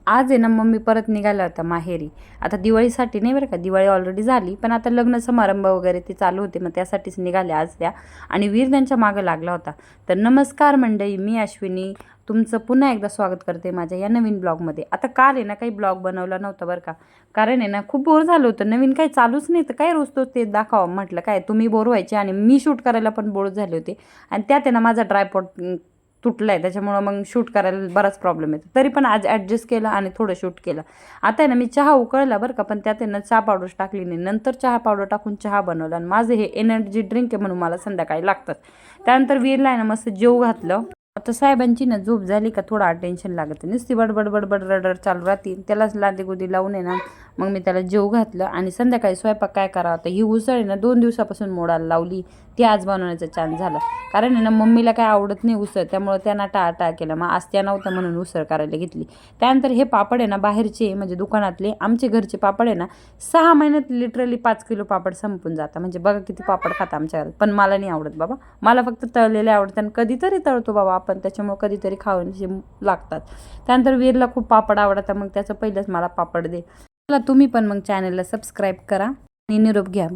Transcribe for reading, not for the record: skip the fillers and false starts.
आज आहे ना मम्मी परत निघाला होता माहेरी. आता दिवाळीसाठी नाही बरं का, दिवाळी ऑलरेडी झाली, पण आता लग्न समारंभ वगैरे ते चालू होते, मग त्यासाठीच निघाले आज त्या. आणि वीर त्यांच्या मागं लागला होता. तर नमस्कार मंडळी, मी अश्विनी तुमचं पुन्हा एकदा स्वागत करते माझ्या या नवीन ब्लॉगमध्ये. आता काल आहे ना काही ब्लॉग बनवला नव्हता बरं का, कारण आहे ना खूप बोर झालं होतं, नवीन काही चालूच नाही, तर काय रोज तो ते दाखवा म्हटलं, काय तुम्ही बोर व्हायचे आणि मी शूट करायला पण बोर झाले होते. आणि त्यात आहे ना माझा ट्रायपॉड तुटला आहे, त्याच्यामुळं मग शूट करायला बराच प्रॉब्लेम येतो. तरी पण आज ॲडजस्ट केलं आणि थोडं शूट केलं. आता आहे ना मी चहा उकळला बरं का, पण त्यात आहे ना चहा पावडर टाकली नाही, नंतर चहा पावडर टाकून चहा बनवला. आणि माझं हे एनर्जी ड्रिंक आहे म्हणून मला संध्याकाळी लागतात. त्यानंतर वीरला आहे ना मस्त जेव घातलं. आता साहेबांची ना झोप झाली का थोडं टेन्शन लागतं, नुसती बडबड बडबड रडर चालू राहते, त्यालाच लादीगुदी लावून आहे ना मग मी त्याला जेव घातलं. आणि संध्याकाळी स्वयंपाक काय करावं, आता ही उसळ आहे ना 2 दिवसापासून मोडायला लावली, ती आज बनवण्याचा चान्स झाला. कारण आहे ना मम्मीला काय आवडत नाही उसळ, त्यामुळे त्यांना टाळटाळ केलं, मग आज त्या नव्हतं म्हणून उसळ करायला घेतली. त्यानंतर हे पापड आहे ना बाहेरचे म्हणजे दुकानातले, आमचे घरचे पापड आहे ना 6 महिन्यात लिटरली 5 किलो पापड संपून जातात. म्हणजे बघा किती पापड खाता आमच्या घरात. पण मला नाही आवडत बाबा, मला फक्त तळलेले आवडतात आणि कधीतरी तळतो बाबा आपण, त्याच्यामुळे कधीतरी खावचे लागतात. त्यानंतर वीरला खूप पापड आवडतात, मग त्याचं पहिलंच मला पापड दे. चला तुम्ही पण मग चॅनलला सबस्क्राईब करा आणि निरोप घ्या.